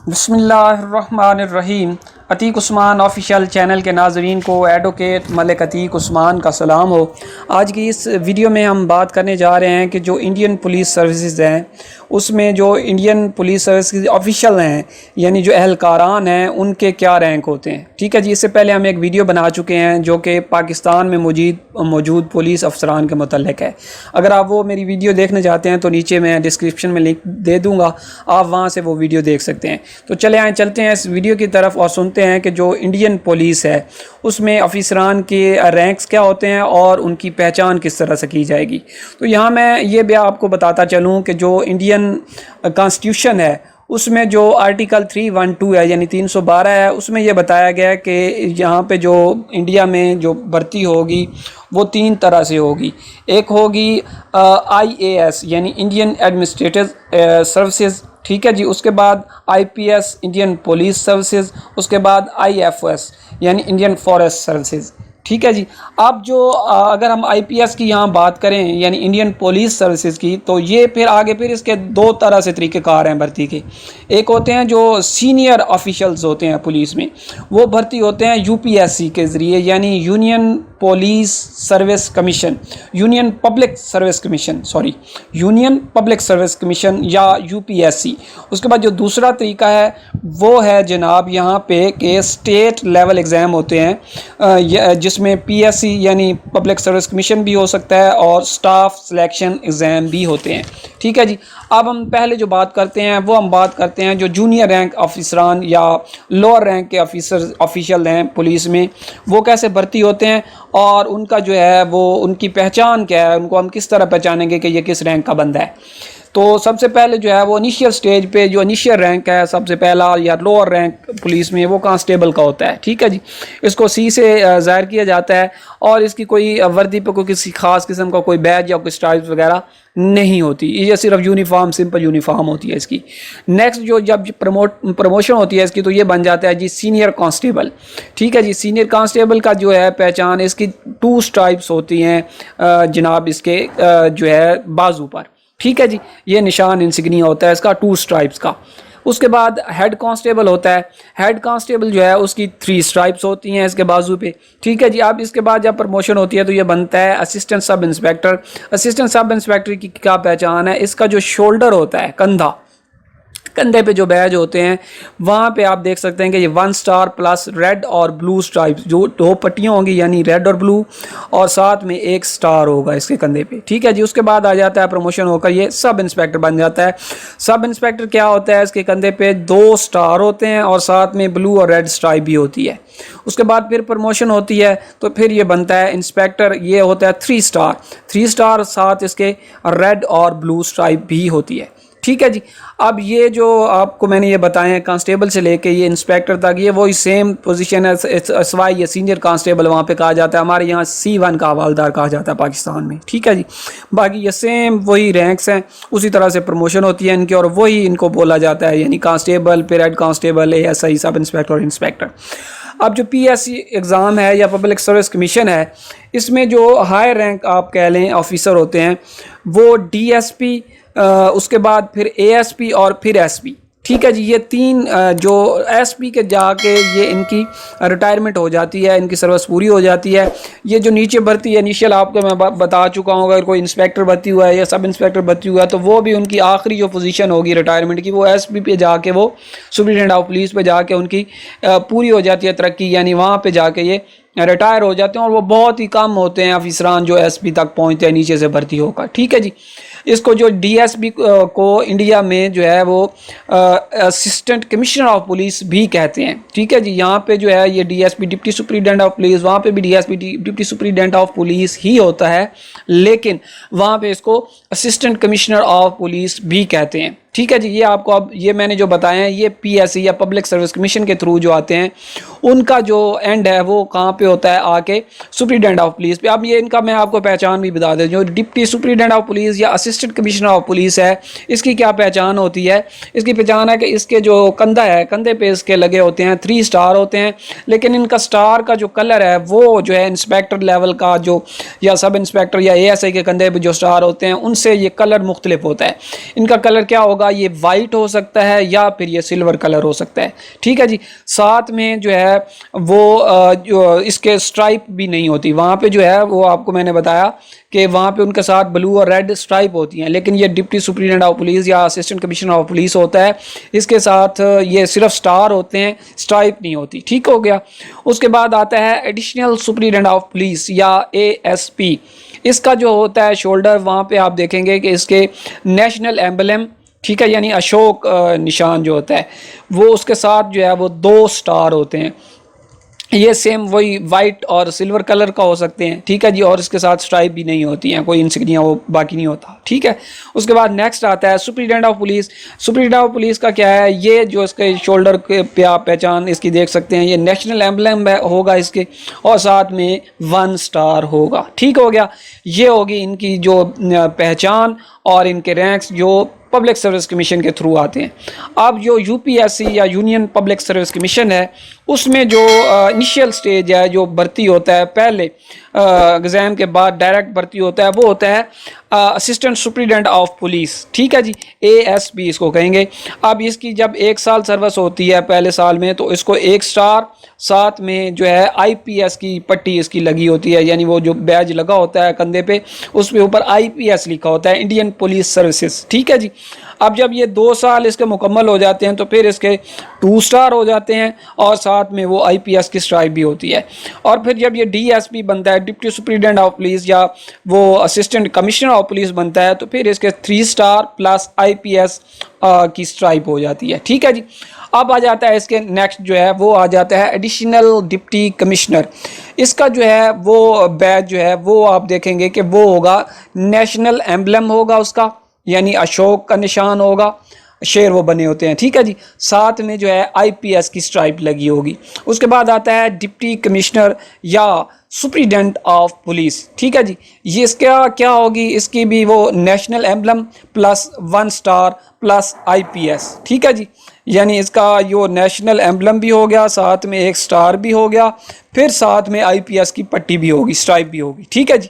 बिस्मिल्लाहिर्रहमानिर्रहीम। Atiq Usman official channel के नाज़रीन को एडवोकेट मलिक अतीक उस्मान का सलाम हो। आज की इस वीडियो में हम बात करने जा रहे हैं कि जो इंडियन पुलिस सर्विसेज हैं उसमें जो इंडियन पुलिस सर्विस ऑफिशियल हैं यानी जो अहलकारान हैं उनके क्या रैंक होते हैं। ठीक है जी, इससे पहले हम एक वीडियो बना चुके हैं जो कि पाकिस्तान में मौजूद पुलिस अफसरान के मुतल्लिक़ है। अगर आप वो मेरी वीडियो देखना चाहते हैं तो नीचे मैं डिस्क्रिप्शन में लिंक दे दूँगा, आप वहाँ से वो वीडियो देख सकते हैं। तो चलते हैं इस वीडियो की तरफ और सुनते हैं कि जो इंडियन पुलिस है उसमें अफसरान के रैंक्स क्या होते हैं और उनकी पहचान किस तरह से की जाएगी। तो यहाँ मैं ये भी आपको बताता चलूँ कि जो इंडियन कॉन्स्टिट्यूशन है उसमें जो आर्टिकल 312 है यानी 312 है, उसमें यह बताया गया है कि यहाँ पे जो इंडिया में जो भर्ती होगी वो 3 तरह से होगी। एक होगी IAS यानी इंडियन एडमिनिस्ट्रेटिव सर्विसेज, ठीक है जी। उसके बाद IPS इंडियन पुलिस सर्विसेज, उसके बाद IFS यानी इंडियन फॉरेस्ट सर्विसेज, ठीक है जी। अब जो अगर हम IPS की यहाँ बात करें यानी इंडियन पुलिस सर्विसेज की, तो ये फिर इसके 2 तरह से तरीक़ेकार हैं भर्ती के। एक होते हैं जो सीनियर ऑफिशियल्स होते हैं पुलिस में, वो भर्ती होते हैं UPSC के ज़रिए यानी union police service commission, union public service commission या UPSC। उसके बाद जो दूसरा तरीका है वो है जनाब यहाँ पे कि स्टेट लेवल एग्ज़ाम होते हैं जिसमें PSC यानी पब्लिक सर्विस कमीशन भी हो सकता है और स्टाफ सिलेक्शन एग्ज़ाम भी होते हैं, ठीक है जी। अब हम पहले जो बात करते हैं वो हम बात करते हैं जो जूनियर रैंक ऑफिसरान या लोअर रैंक के ऑफिशियल हैं पुलिस में, वो कैसे भर्ती होते हैं और उनका जो है वो उनकी पहचान क्या है, उनको हम किस तरह पहचानेंगे कि ये किस रैंक का बंदा है। तो सबसे पहले जो है वो इनिशियल स्टेज पे जो इनिशियल रैंक है, सबसे पहला या लोअर रैंक पुलिस में वो कांस्टेबल का होता है, ठीक है जी। इसको C से ज़ाहिर किया जाता है और इसकी कोई वर्दी पे कोई किसी खास किस्म का कोई बैज या कोई स्ट्राइप्स वगैरह नहीं होती, ये सिर्फ यूनिफॉर्म, सिंपल यूनिफॉर्म होती है इसकी। नेक्स्ट जो जब प्रमोशन होती है इसकी तो ये बन जाता है जी सीनियर कांस्टेबल, ठीक है जी। सीनियर कांस्टेबल का जो है पहचान इसकी 2 स्ट्राइप्स होती हैं जनाब इसके जो है बाजू पर, ठीक है जी। ये निशान इंसिग्निया होता है इसका 2 स्ट्राइप्स का। उसके बाद हेड कांस्टेबल होता है। हेड कांस्टेबल जो है उसकी 3 स्ट्राइप्स होती हैं इसके बाजू पे, ठीक है जी। अब इसके बाद जब प्रमोशन होती है तो ये बनता है assistant sub inspector. Assistant sub inspector की क्या पहचान है, इसका जो शोल्डर होता है, कंधे पे जो बैज होते हैं वहाँ पे आप देख सकते हैं कि ये 1 स्टार प्लस रेड और ब्लू स्ट्राइप्स, जो 2 पट्टियाँ होंगी यानी रेड और ब्लू, और साथ में 1 स्टार होगा इसके कंधे पे, ठीक है जी। उसके बाद आ जाता है प्रमोशन होकर ये सब इंस्पेक्टर बन जाता है। सब इंस्पेक्टर क्या होता है, इसके कंधे पे 2 स्टार होते हैं और साथ में ब्लू और रेड स्ट्राइप भी होती है। उसके बाद फिर प्रमोशन होती है तो फिर ये बनता है इंस्पेक्टर, ये होता है 3 स्टार, साथ इसके रेड और ब्लू स्ट्राइप भी होती है, ठीक है जी। अब ये जो आपको मैंने ये बताए हैं कांस्टेबल से लेके ये इंस्पेक्टर तक, ये वही सेम पोजीशन है, SY ये सीनियर कांस्टेबल वहाँ पे कहा जाता है, हमारे यहाँ C1 का हवालदार कहा जाता है पाकिस्तान में, ठीक है जी। बाकी ये सेम वही रैंक्स हैं, उसी तरह से प्रमोशन होती है इनकी और वही इनको बोला जाता है यानी कांस्टेबल, फिर head constable, ASI, sub inspector और इंस्पेक्टर। अब जो PSC एग्ज़ाम है या पब्लिक सर्विस कमीशन है, इसमें जो हाई रैंक आप कह लें ऑफिसर होते हैं वो DSP, उसके बाद फिर ASP और फिर SP, ठीक है जी। ये 3 जो SP के जाके ये इनकी रिटायरमेंट हो जाती है, इनकी सर्विस पूरी हो जाती है। ये जो नीचे भर्ती है इनिशियल आपको मैं बता चुका हूँ, अगर कोई इंस्पेक्टर भर्ती हुआ है या सब इंस्पेक्टर भर्ती हुआ है तो वो भी उनकी आखिरी जो पोजीशन होगी रिटायरमेंट की वो SP पे जाके वो सुपरिटेंडेंट ऑफ पुलिस पे जाके उनकी पूरी हो जाती है तरक्की, यानी वहाँ पे जाके ये रिटायर हो जाते हैं और वो बहुत ही कम होते हैं अफसरान जो SP तक पहुँचते हैं नीचे से भर्ती होकर, ठीक है जी। इसको जो DSP को इंडिया में जो है वो असिस्टेंट कमिश्नर ऑफ पुलिस भी कहते हैं, ठीक है जी। यहाँ पे जो है ये DSP deputy superintendent of police, वहाँ पे भी DSP deputy superintendent of police ही होता है, लेकिन वहाँ पे इसको असिस्टेंट कमिश्नर ऑफ पुलिस भी कहते हैं, ठीक है जी। ये आपको अब ये मैंने जो बताए हैं ये PSC या पब्लिक सर्विस कमीशन के थ्रू जो आते हैं उनका जो एंड है वो कहाँ पे होता है, आके सुपरिटेंडेंट ऑफ पुलिस पे। अब ये इनका मैं आपको पहचान भी बता दें, जो डिप्टी सुपरिटेंडेंट ऑफ पुलिस या असिस्टेंट कमिश्नर ऑफ पुलिस है इसकी क्या पहचान होती है। इसकी पहचान है कि इसके जो कंधा है, कंधे पे इसके लगे होते हैं 3 स्टार होते हैं, लेकिन इनका स्टार का जो कलर है वो जो है इंस्पेक्टर लेवल का जो या सब इंस्पेक्टर या ASI के कंधे पे जो स्टार होते हैं उनसे ये कलर मुख्तलिफ होता है। इनका कलर क्या होगा, होगा ये वाइट हो सकता है या फिर ये सिल्वर कलर हो सकता है। ठीक है जी। साथ में जो है वो जो इसके स्ट्राइप भी नहीं होती वहाँ पे, जो है वो आपको मैंने बताया कि वहाँ पे उनके साथ ब्लू और रेड स्ट्राइप होती हैं, लेकिन ये डिप्टी सुप्रिटेंडेंट ऑफ पुलिस या असिस्टेंट कमिश्नर ऑफ पुलिस होता है, इसके साथ ये सिर्फ स्टार होते हैं, स्ट्राइप नहीं होती। ठीक हो गया। उसके बाद आता है एडिशनल सुप्रिटेंडेंट ऑफ पुलिस या ASP। इसका जो होता है शोल्डर, वहाँ पे आप देखेंगे कि इसके नेशनल एम्बलम, ठीक है, यानी अशोक निशान जो होता है वो उसके साथ जो है वो 2 स्टार होते हैं। ये सेम वही वाइट और सिल्वर कलर का हो सकते हैं। ठीक है जी। और इसके साथ स्ट्राइप भी नहीं होती हैं, कोई इंसिग्निया वो बाकी नहीं होता। ठीक है। उसके बाद नेक्स्ट आता है superintendent of police. Superintendent of police का क्या है, ये जो इसके शोल्डर पे आप पहचान इसकी देख सकते हैं, ये नेशनल एम्बलम होगा इसके, और साथ में 1 स्टार होगा। ठीक हो गया। ये होगी इनकी जो पहचान और इनके रैंक्स जो पब्लिक सर्विस कमीशन के थ्रू आते हैं। अब जो UPSC या यूनियन पब्लिक सर्विस कमीशन है, उसमें जो इनिशियल स्टेज है, जो भर्ती होता है पहले एग्ज़ाम के बाद डायरेक्ट भर्ती होता है, वो होता है असिस्टेंट सुप्रिटेंडेंट ऑफ पुलिस। ठीक है जी। ASP इसको कहेंगे। अब इसकी जब 1 साल सर्विस होती है पहले साल में, तो इसको 1 स्टार, साथ में जो है IPS की पट्टी इसकी लगी होती है, यानी वो जो बैज लगा होता है कंधे पे, उसके ऊपर IPS लिखा होता है, इंडियन पुलिस सर्विसेज। ठीक है जी। अब जब ये 2 साल इसके मुकम्मल हो जाते हैं तो फिर इसके 2 स्टार हो जाते हैं, और साथ में वो IPS की स्ट्राइप भी होती है। और फिर जब ये DSP बनता है, डिप्टी सुप्रिटेंडेंट ऑफ पुलिस, या वो असिस्टेंट कमिश्नर ऑफ पुलिस बनता है, तो फिर इसके 3 स्टार प्लस IPS की स्ट्राइप हो जाती है। ठीक है जी। अब आ जाता है इसके नेक्स्ट जो है वो आ जाता है एडिशनल डिप्टी कमिश्नर। इसका जो है वो बैज जो है वो आप देखेंगे कि वो होगा नेशनल एम्बलम होगा उसका, यानी अशोक का निशान होगा, शेर वो बने होते हैं। ठीक है जी। साथ में जो है IPS की स्ट्राइप लगी होगी। उसके बाद आता है डिप्टी कमिश्नर या सुप्रिटेंडेंट ऑफ पुलिस। ठीक है जी। ये इसका क्या होगी, इसकी भी वो national emblem plus 1 star plus IPS। ठीक है जी। यानी इसका जो नेशनल एम्बलम भी हो गया, साथ में 1 स्टार भी हो गया, फिर साथ में IPS की पट्टी भी होगी, स्ट्राइप भी होगी। ठीक है जी।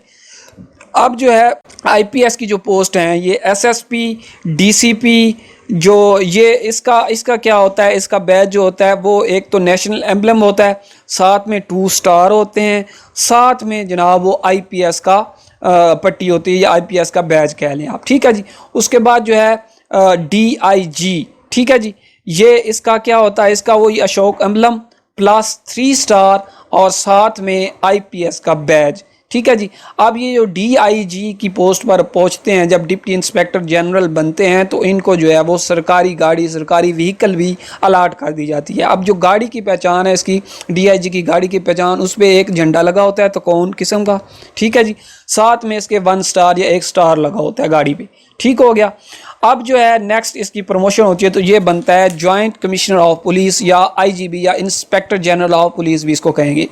अब जो है IPS की जो पोस्ट हैं, ये SSP, DCP, जो ये इसका क्या होता है, इसका बैज जो होता है वो एक तो नेशनल एम्बलम होता है, साथ में 2 स्टार होते हैं, साथ में जनाब वो IPS का पट्टी होती है, या IPS का बैज कह लें आप। ठीक है जी। उसके बाद जो है DIG। ठीक है जी। ये इसका क्या होता है, इसका वही अशोक एम्बलम प्लस 3 स्टार और साथ में IPS का बैज। ठीक है जी। अब ये जो DIG की पोस्ट पर पहुंचते हैं, जब डिप्टी इंस्पेक्टर जनरल बनते हैं, तो इनको जो है वो सरकारी गाड़ी, सरकारी व्हीकल भी अलाट कर दी जाती है। अब जो गाड़ी की पहचान है इसकी, DIG की गाड़ी की पहचान, उस पर एक झंडा लगा होता है, तो कौन किस्म का। ठीक है जी। साथ में इसके 1 स्टार या 1 स्टार लगा होता है गाड़ी पे। ठीक हो गया। अब जो है नेक्स्ट इसकी प्रमोशन होती है, तो ये बनता है जॉइंट कमिश्नर ऑफ पुलिस या IGP या इंस्पेक्टर जनरल ऑफ पुलिस भी इसको कहेंगे।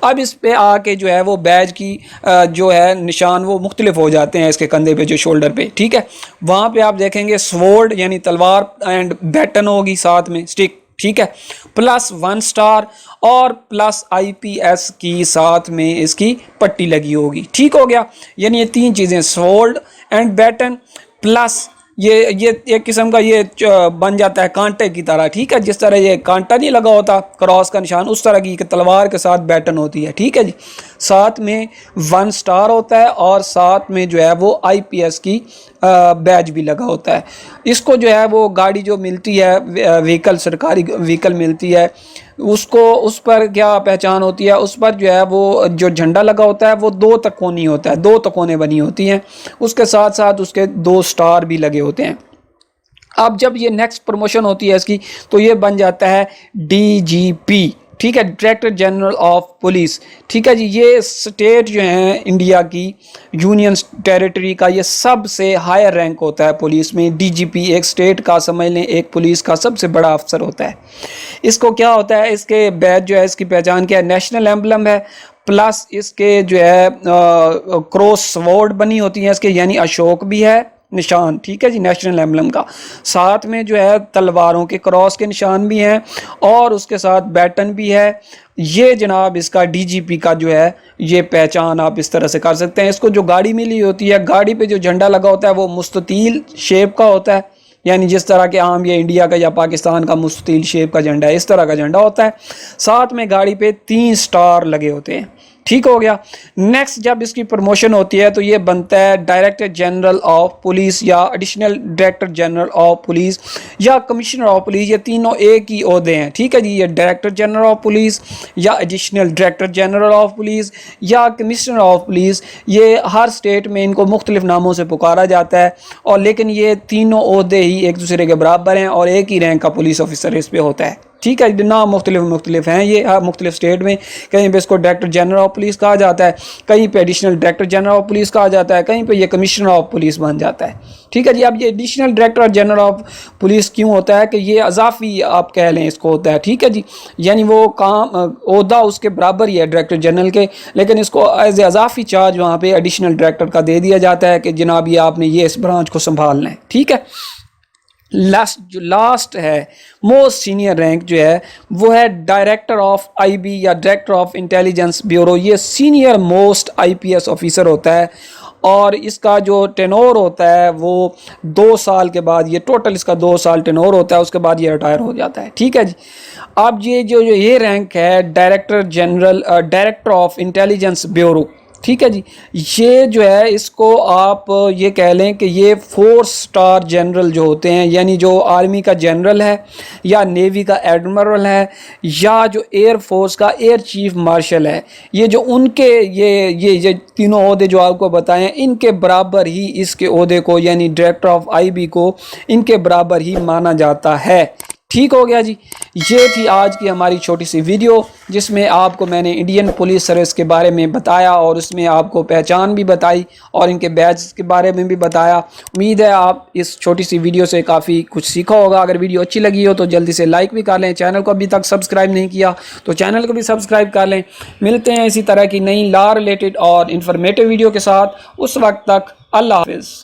अब इस पे आके जो है वो बैज की जो है निशान वो मुख्तलिफ हो जाते हैं इसके कंधे पे, जो शोल्डर पे। ठीक है। वहाँ पे आप देखेंगे स्वॉर्ड यानी तलवार एंड बैटन होगी, साथ में स्टिक। ठीक है। प्लस 1 स्टार और प्लस IPS की साथ में इसकी पट्टी लगी होगी। ठीक हो गया। यानी ये 3 चीज़ें, स्वॉर्ड एंड बैटन प्लस ये एक किस्म का ये बन जाता है कांटे की तरह। ठीक है। जिस तरह ये कांटा नहीं लगा होता क्रॉस का निशान, उस तरह की तलवार के साथ बैटन होती है। ठीक है जी। साथ में 1 स्टार होता है और साथ में जो है वो IPS की बैज भी लगा होता है। इसको जो है वो गाड़ी जो मिलती है, व्हीकल, सरकारी व्हीकल मिलती है, उसको उस पर क्या पहचान होती है, उस पर जो है वो जो झंडा लगा होता है वो 2 तकोनी होता है, 2 तकोने बनी होती हैं, उसके साथ साथ उसके 2 स्टार भी लगे होते हैं। अब जब ये नेक्स्ट प्रमोशन होती है इसकी, तो ये बन जाता है DGP। ठीक है। Director general of police. ठीक है जी। ये स्टेट जो है इंडिया की यूनियन टेरिटरी का ये सबसे हायर रैंक होता है पुलिस में। DGP एक स्टेट का, समझ लें एक पुलिस का सबसे बड़ा अफसर होता है। इसको क्या होता है, इसके बैज जो है, इसकी पहचान क्या है, नेशनल एम्बलम है, प्लस इसके जो है क्रॉस स्वॉर्ड बनी होती है इसके, यानी अशोक भी है निशान। ठीक है जी। नेशनल एम्बलम का, साथ में जो है तलवारों के क्रॉस के निशान भी हैं, और उसके साथ बैटन भी है। ये जनाब इसका DGP का जो है ये पहचान आप इस तरह से कर सकते हैं। इसको जो गाड़ी मिली होती है, गाड़ी पे जो झंडा लगा होता है वो मुस्ततील शेप का होता है। यानी जिस तरह के आम ये इंडिया का या पाकिस्तान का मुस्ततील शेप का झंडा है, इस तरह का झंडा होता है। साथ में गाड़ी पे 3 स्टार लगे होते हैं। ठीक हो गया। नेक्स्ट जब इसकी प्रमोशन होती है तो ये बनता है डायरेक्टर जनरल ऑफ पुलिस या additional director general of police या कमिश्नर ऑफ पुलिस, ये तीनों एक ही ओहदे हैं। ठीक है जी, ये डायरेक्टर जनरल ऑफ पुलिस या additional director general of police या कमिश्नर ऑफ पुलिस, ये हर स्टेट में इनको मुख्तलिफ नामों से पुकारा जाता है, और लेकिन ये तीनों ओहदे ही एक दूसरे के बराबर हैं और एक ही रैंक का पुलिस ऑफिसर इस पे होता है। ठीक है, नाम मुख्तलिफ हैं ये मुख्तलिफ स्टेट में। कहीं पे इसको डायरेक्टर जनरल ऑफ पुलिस कहा जाता है, कहीं पे additional director general of police कहा जाता है, कहीं पे ये कमिश्नर ऑफ पुलिस बन जाता है। ठीक है जी। अब ये additional director general of police क्यों होता है कि ये अजाफी आप कह लें इसको होता है। ठीक है जी, यानी वो काम ओहदा उसके बराबर ही है डायरेक्टर जनरल के, लेकिन इसको एज ए अजाफी चार्ज वहाँ पे एडिशनल डायरेक्टर का दे दिया जाता है कि जनाब ये आपने ये इस ब्रांच को संभालना है। ठीक है। लास्ट है मोस्ट सीनियर रैंक जो है वो है डायरेक्टर ऑफ आईबी या डायरेक्टर ऑफ इंटेलिजेंस ब्यूरो। ये सीनियर मोस्ट आईपीएस ऑफिसर होता है और इसका जो टेनोर होता है वो 2 साल के बाद, ये टोटल इसका 2 साल टेनोर होता है, उसके बाद ये रिटायर हो जाता है। ठीक है जी। अब ये रैंक है director general director of intelligence bureau. ठीक है जी। ये जो है इसको आप ये कह लें कि ये 4 स्टार जनरल जो होते हैं, यानी जो आर्मी का जनरल है या नेवी का एडमिरल है या जो एयर फोर्स का एयर चीफ मार्शल है, ये जो उनके ये तीनों ओहदे जो आपको बताएं, इनके बराबर ही इसके ओहदे को यानी डायरेक्टर ऑफ आईबी को इनके बराबर ही माना जाता है। ठीक हो गया जी। ये थी आज की हमारी छोटी सी वीडियो जिसमें आपको मैंने इंडियन पुलिस सर्विस के बारे में बताया और उसमें आपको पहचान भी बताई और इनके बैच के बारे में भी बताया। उम्मीद है आप इस छोटी सी वीडियो से काफ़ी कुछ सीखा होगा। अगर वीडियो अच्छी लगी हो तो जल्दी से लाइक भी कर लें। चैनल को अभी तक सब्सक्राइब नहीं किया तो चैनल को भी सब्सक्राइब कर लें। मिलते हैं इसी तरह की नई लॉ रिलेटेड और इन्फॉर्मेटिव वीडियो के साथ। उस वक्त तक अल्लाह हाफिज़।